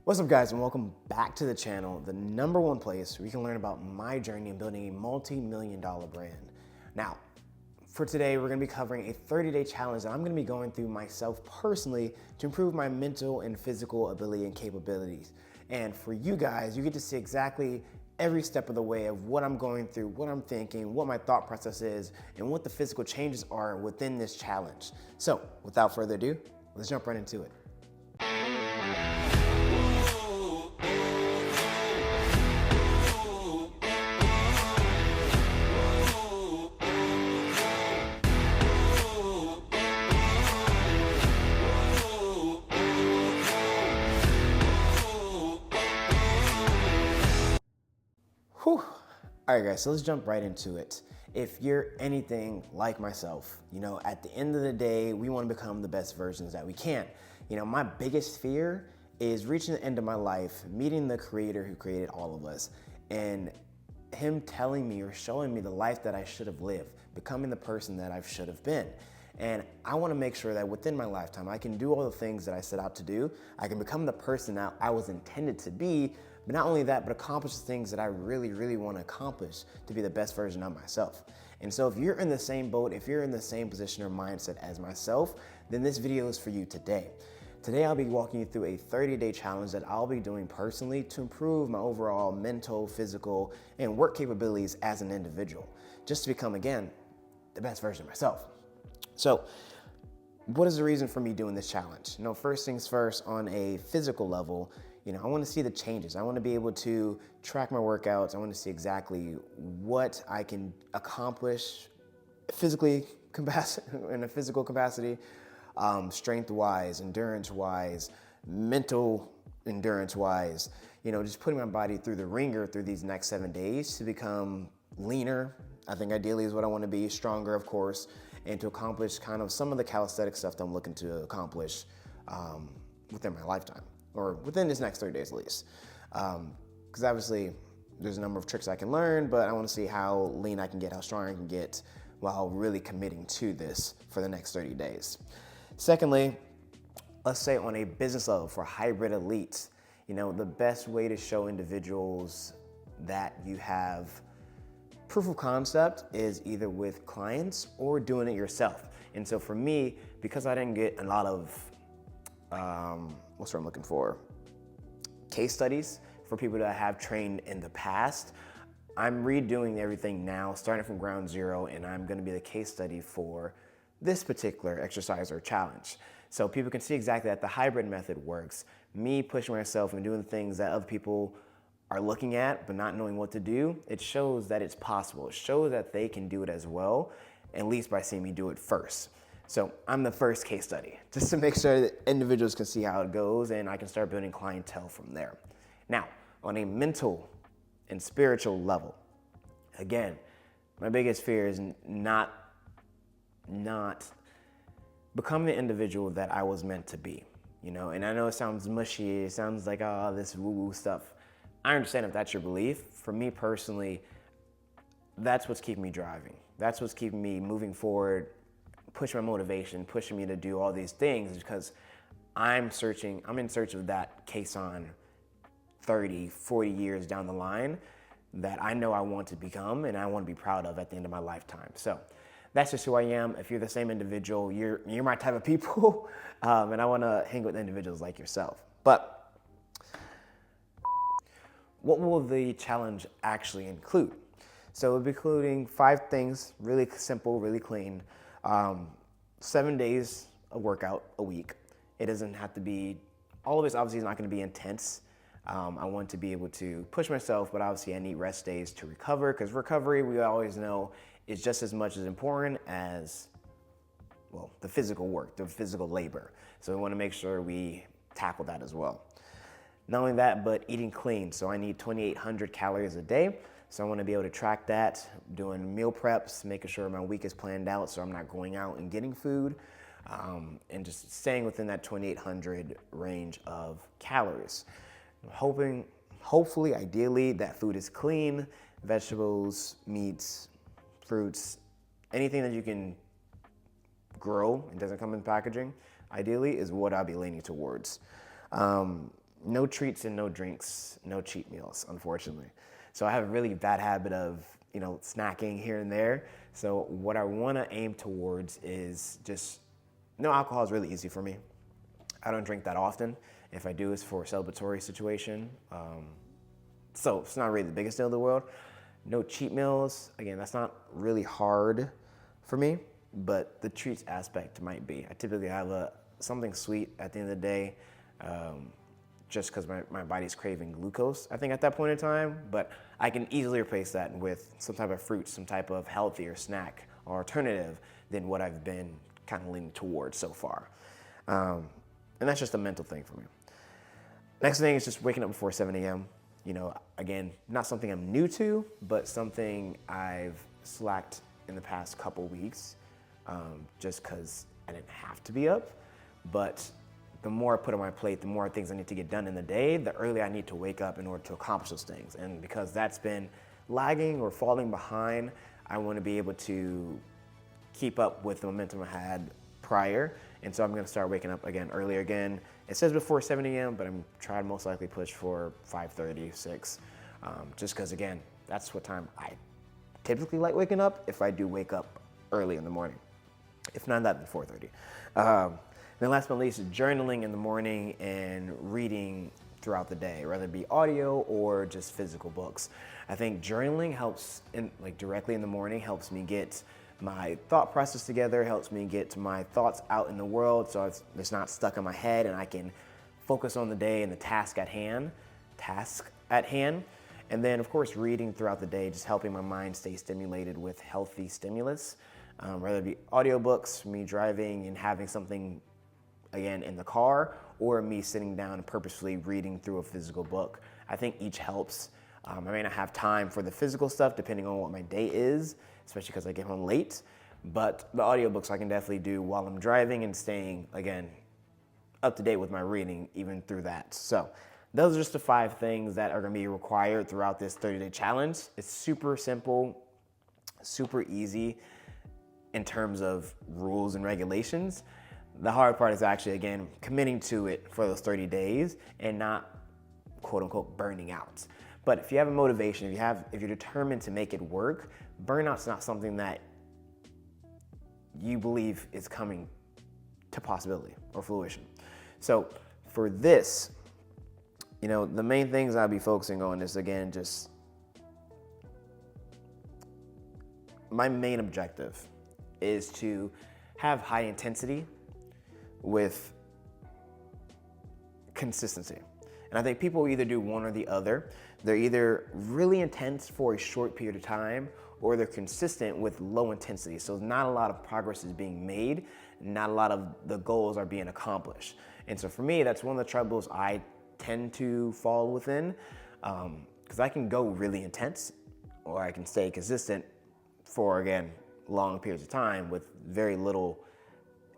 What's up, guys, and welcome back to the channel, the #1 place where you can learn about my journey in building a multi-million-dollar brand. Now, for today, we're gonna be covering a 30-day challenge that I'm gonna be going through myself personally to improve my mental and physical ability and capabilities. And for you guys, you get to see exactly every step of the way of what I'm going through, what I'm thinking, what my thought process is, and what the physical changes are within this challenge. So, without further ado, let's jump right into it. Whew. All right, guys, so let's jump right into it. If you're anything like myself, at the end of the day, we want to become the best versions that we can. My biggest fear is reaching the end of my life, meeting the creator who created all of us, and him telling me or showing me the life that I should have lived, becoming the person that I should have been. And I want to make sure that within my lifetime, I can do all the things that I set out to do. I can become the person that I was intended to be, but not only that, but accomplish the things that I really, really want to accomplish to be the best version of myself. And so if you're in the same boat, if you're in the same position or mindset as myself, then this video is for you today. Today, I'll be walking you through a 30-day challenge that I'll be doing personally to improve my overall mental, physical, and work capabilities as an individual, just to become, again, the best version of myself. So, what is the reason for me doing this challenge? First things first, on a physical level, I want to see the changes. I want to be able to track my workouts. I want to see exactly what I can accomplish physically in a physical capacity, strength-wise, endurance-wise, mental endurance-wise, just putting my body through the ringer through these next 7 days to become leaner. I think ideally is what I want to be, stronger, of course, and to accomplish kind of some of the calisthenic stuff that I'm looking to accomplish within my lifetime, or within this next 30 days at least. Because obviously there's a number of tricks I can learn, but I want to see how lean I can get, how strong I can get while really committing to this for the next 30 days. Secondly, let's say on a business level for hybrid elites, the best way to show individuals that you have proof of concept is either with clients or doing it yourself. And so for me, because I didn't get a lot of, what's what I'm looking for? Case studies for people that have trained in the past, I'm redoing everything now, starting from ground zero, and I'm gonna be the case study for this particular exercise or challenge. So people can see exactly that the hybrid method works. Me pushing myself and doing things that other people are looking at but not knowing what to do, it shows that it's possible. It shows that they can do it as well, at least by seeing me do it first. So I'm the first case study, just to make sure that individuals can see how it goes and I can start building clientele from there. Now, on a mental and spiritual level, again, my biggest fear is not becoming the individual that I was meant to be, and I know it sounds mushy, it sounds like, this woo-woo stuff. I understand if that's your belief. For me personally, that's what's keeping me driving. That's what's keeping me moving forward, pushing my motivation, pushing me to do all these things, because I'm in search of that case on 30, 40 years down the line that I know I want to become and I want to be proud of at the end of my lifetime. So that's just who I am. If you're the same individual, you're my type of people, and I want to hang with individuals like yourself. But what will the challenge actually include? So it'll be including 5 things, really simple, really clean. 7 days of workout a week. It doesn't have to be, all of it's obviously not going to be intense. I want to be able to push myself, but obviously I need rest days to recover, because recovery, we always know, is just as much as important as, well, the physical work, the physical labor. So we want to make sure we tackle that as well. Not only that, but eating clean. So I need 2,800 calories a day. So I want to be able to track that, doing meal preps, making sure my week is planned out so I'm not going out and getting food, and just staying within that 2,800 range of calories. Hopefully, ideally, that food is clean, vegetables, meats, fruits, anything that you can grow and doesn't come in packaging, ideally, is what I'll be leaning towards. no treats and no drinks, no cheat meals, unfortunately. So I have a really bad habit of, snacking here and there. So what I want to aim towards is just, no alcohol is really easy for me. I don't drink that often. If I do, it's for a celebratory situation. So it's not really the biggest deal in the world. No cheat meals. Again, that's not really hard for me, but the treats aspect might be. I typically have something sweet at the end of the day, just because my body's craving glucose, I think, at that point in time. But I can easily replace that with some type of fruit, some type of healthier snack or alternative than what I've been kind of leaning towards so far. And that's just a mental thing for me. Next thing is just waking up before 7 a.m. Again, not something I'm new to, but something I've slacked in the past couple weeks, just because I didn't have to be up. But the more I put on my plate, the more things I need to get done in the day, the earlier I need to wake up in order to accomplish those things. And because that's been lagging or falling behind, I want to be able to keep up with the momentum I had prior. And so I'm going to start waking up earlier again. It says before 7 a.m., but I'm trying to most likely push for 5:30, 6, just because, again, that's what time I typically like waking up if I do wake up early in the morning. If not that, then 4:30. Then last but not least, journaling in the morning and reading throughout the day, whether it be audio or just physical books. I think journaling helps, directly in the morning, helps me get my thought process together, helps me get my thoughts out in the world so it's not stuck in my head and I can focus on the day and the task at hand. And then, of course, reading throughout the day, just helping my mind stay stimulated with healthy stimulus, whether it be audiobooks, me driving and having something, again, in the car, or me sitting down and purposefully reading through a physical book. I think each helps. I may not have time for the physical stuff depending on what my day is, especially because I get home late, but the audiobooks I can definitely do while I'm driving and staying, again, up to date with my reading even through that. So those are just the 5 things that are going to be required throughout this 30-day challenge. It's super simple, super easy in terms of rules and regulations. The hard part is actually, again, committing to it for those 30 days and not, quote unquote, burning out. But if you have a motivation, if you're determined to make it work, burnout's not something that you believe is coming to possibility or fruition. So for this, the main things I'll be focusing on is, again, just my main objective is to have high intensity with consistency. And I think people either do one or the other. They're either really intense for a short period of time, or they're consistent with low intensity. So not a lot of progress is being made, not a lot of the goals are being accomplished. And so for me, that's one of the troubles I tend to fall within, because I can go really intense, or I can stay consistent for, again, long periods of time with very little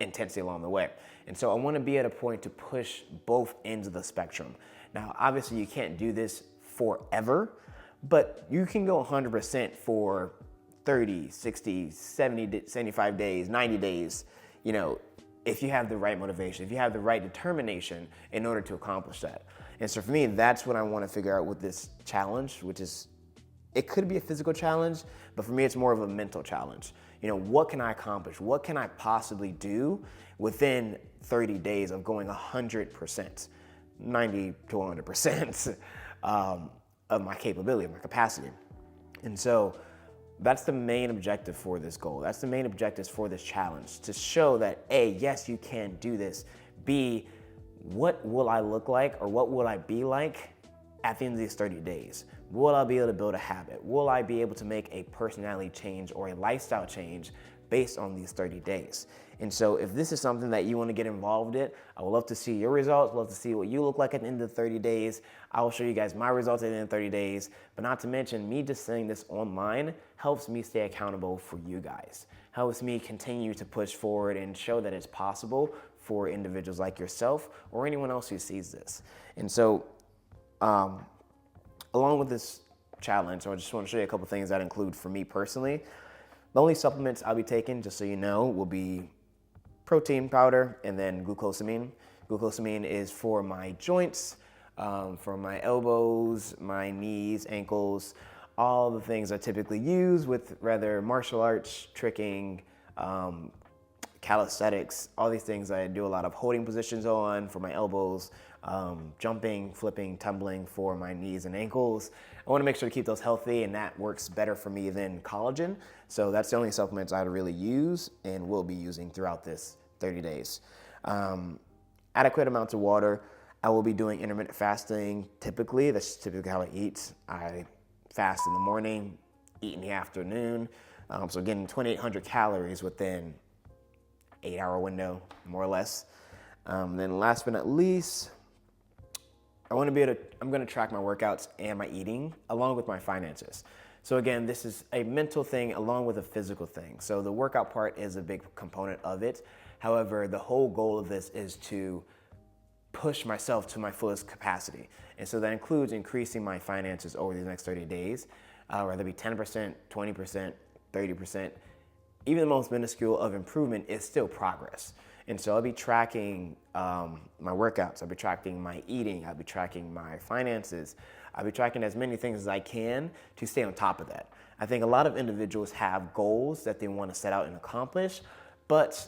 intensity along the way. And so I want to be at a point to push both ends of the spectrum. Now, obviously you can't do this forever, but you can go 100% for 30, 60, 70, 75 days, 90 days, if you have the right motivation, if you have the right determination in order to accomplish that. And so for me, that's what I want to figure out with this challenge, which is, it could be a physical challenge, but for me, it's more of a mental challenge. What can I accomplish? What can I possibly do within 30 days of going 100%, 90 to 100% of my capability, of my capacity? And so that's the main objective for this goal. That's the main objective for this challenge, to show that A, yes, you can do this. B, what will I look like, or what will I be like at the end of these 30 days? Will I be able to build a habit? Will I be able to make a personality change or a lifestyle change based on these 30 days? And so if this is something that you want to get involved in, I would love to see your results, love to see what you look like at the end of the 30 days. I will show you guys my results at the end of 30 days, but not to mention, me just saying this online helps me stay accountable for you guys, helps me continue to push forward and show that it's possible for individuals like yourself or anyone else who sees this. And so, along with this challenge, I just want to show you a couple things that include for me personally. The only supplements I'll be taking, just so you know, will be protein powder and then glucosamine. Glucosamine is for my joints, for my elbows, my knees, ankles, all the things I typically use with rather martial arts, tricking, calisthenics, all these things I do a lot of holding positions on for my elbows, jumping, flipping, tumbling for my knees and ankles. I want to make sure to keep those healthy, and that works better for me than collagen. So that's the only supplements I really use and will be using throughout this 30 days. Adequate amounts of water. I will be doing intermittent fasting typically. That's typically how I eat. I fast in the morning, eat in the afternoon. So getting 2,800 calories within 8-hour window, more or less. Then last but not least, I'm gonna track my workouts and my eating along with my finances. So again, this is a mental thing along with a physical thing. So the workout part is a big component of it. However, the whole goal of this is to push myself to my fullest capacity. And so that includes increasing my finances over these next 30 days, whether it be 10%, 20%, 30%. Even the most minuscule of improvement is still progress. And so I'll be tracking my workouts, I'll be tracking my eating, I'll be tracking my finances, I'll be tracking as many things as I can to stay on top of that. I think a lot of individuals have goals that they want to set out and accomplish, but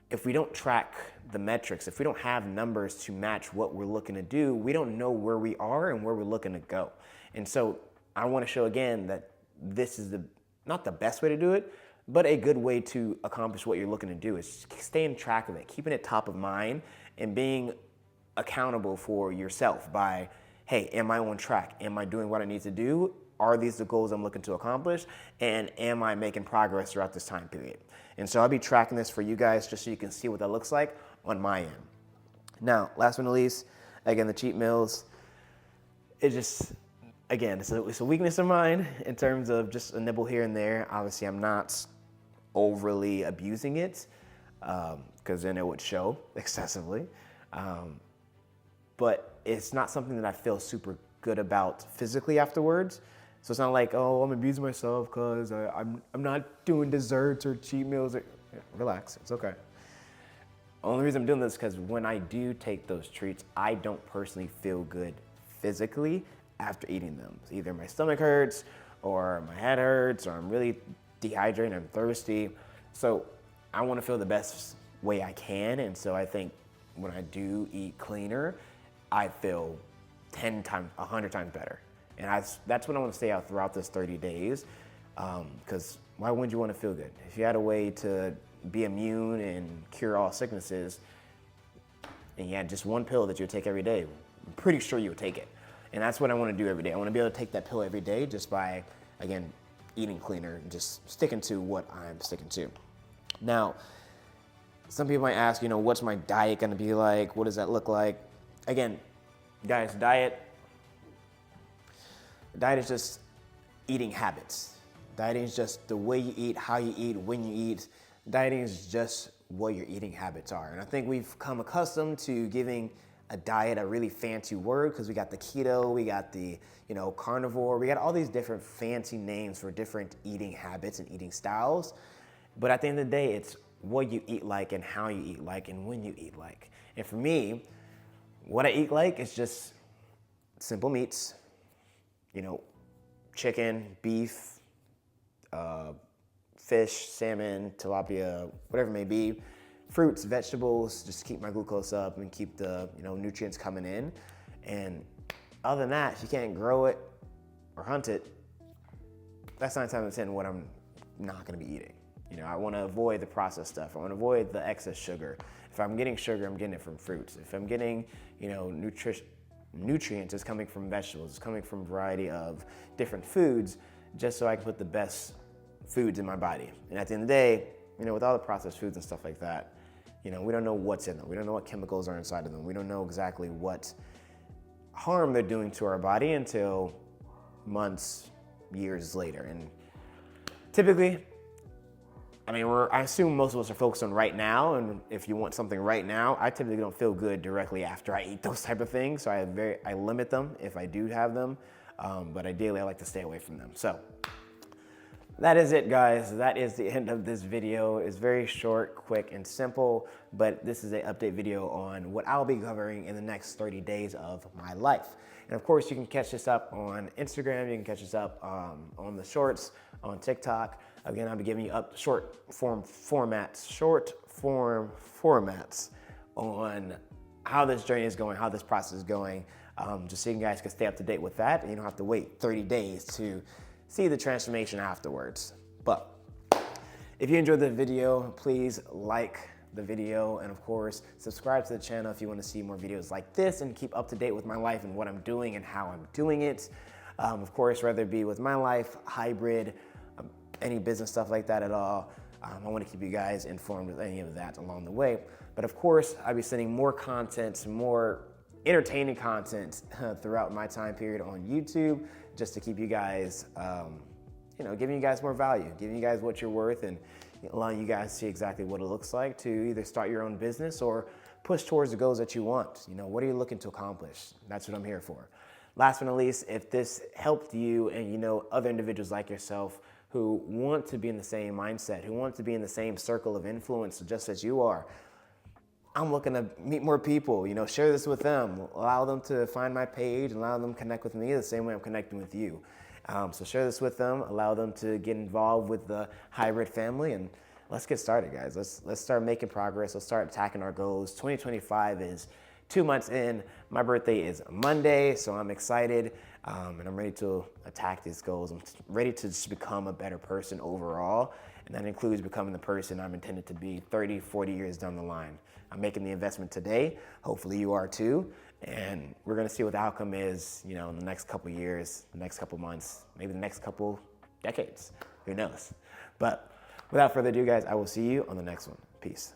if we don't track the metrics, if we don't have numbers to match what we're looking to do, we don't know where we are and where we're looking to go. And so I want to show again that this is not the best way to do it, but a good way to accomplish what you're looking to do is staying track of it, keeping it top of mind, and being accountable for yourself by, hey, am I on track? Am I doing what I need to do? Are these the goals I'm looking to accomplish? And am I making progress throughout this time period? And so I'll be tracking this for you guys just so you can see what that looks like on my end. Now, last but not least, again, the cheat meals, it's a weakness of mine in terms of just a nibble here and there. Obviously, I'm not overly abusing it because then it would show excessively. But it's not something that I feel super good about physically afterwards. So it's not like, oh, I'm abusing myself because I'm not doing desserts or cheat meals. Relax, it's okay. Only reason I'm doing this is because when I do take those treats, I don't personally feel good physically after eating them. So either my stomach hurts or my head hurts or I'm really dehydrated, I'm thirsty. So I want to feel the best way I can. And so I think when I do eat cleaner, I feel 10 times, 100 times better. And that's what I want to stay out throughout this 30 days. Because why wouldn't you want to feel good? If you had a way to be immune and cure all sicknesses and you had just one pill that you would take every day, I'm pretty sure you would take it. And that's what I want to do every day. I want to be able to take that pill every day just by, again, eating cleaner and just sticking to what I'm sticking to. Now, some people might ask, what's my diet going to be like? What does that look like? Again, guys, diet is just eating habits. Dieting is just the way you eat, how you eat, when you eat. Dieting is just what your eating habits are. And I think we've come accustomed to giving a diet a really fancy word because we got the keto, we got the carnivore, we got all these different fancy names for different eating habits and eating styles. But at the end of the day, it's what you eat like and how you eat like and when you eat like. And for me, what I eat like is just simple meats, chicken, beef, fish, salmon, tilapia, whatever it may be, fruits, vegetables, just keep my glucose up and keep the nutrients coming in. And other than that, if you can't grow it or hunt it, that's 9 times out of 10 what I'm not gonna be eating. I wanna avoid the processed stuff. I wanna avoid the excess sugar. If I'm getting sugar, I'm getting it from fruits. If I'm getting, nutrients, it's coming from vegetables. It's coming from a variety of different foods, just so I can put the best foods in my body. And at the end of the day, with all the processed foods and stuff like that, we don't know what's in them. We don't know what chemicals are inside of them. We don't know exactly what harm they're doing to our body until months, years later. And typically, I assume most of us are focused on right now, and if you want something right now, I typically don't feel good directly after I eat those type of things, so I limit them if I do have them, but ideally I like to stay away from them. So That is it, guys. That is the end of this video. It's very short, quick, and simple, but this is an update video on what I'll be covering in the next 30 days of my life. And of course, you can catch this up on Instagram. You can catch this up on the shorts, on TikTok. Again, I'll be giving you up short form formats on how this journey is going, how this process is going, just so you guys can stay up to date with that, and you don't have to wait 30 days to see the transformation afterwards. But if you enjoyed the video, please like the video, and of course, subscribe to the channel if you want to see more videos like this and keep up to date with my life and what I'm doing and how I'm doing it. Of course, whether it be with my life, hybrid, any business stuff like that at all, I want to keep you guys informed with any of that along the way. But of course, I'll be sending more content, more entertaining content throughout my time period on YouTube, just to keep you guys, giving you guys more value, giving you guys what you're worth, and allowing you guys to see exactly what it looks like to either start your own business or push towards the goals that you want. What are you looking to accomplish? That's what I'm here for. Last but not least, if this helped you and other individuals like yourself who want to be in the same mindset, who want to be in the same circle of influence just as you are, I'm looking to meet more people, share this with them, allow them to find my page, allow them to connect with me the same way I'm connecting with you. So share this with them, allow them to get involved with the hybrid family, and let's get started, guys. Let's start making progress. Let's start attacking our goals. 2025 is 2 months in. My birthday is Monday, so I'm excited, and I'm ready to attack these goals. I'm ready to just become a better person overall, and that includes becoming the person I'm intended to be 30, 40 years down the line. I'm making the investment today. Hopefully you are too. And we're gonna see what the outcome is, in the next couple years, the next couple months, maybe the next couple decades. Who knows? But without further ado, guys, I will see you on the next one. Peace.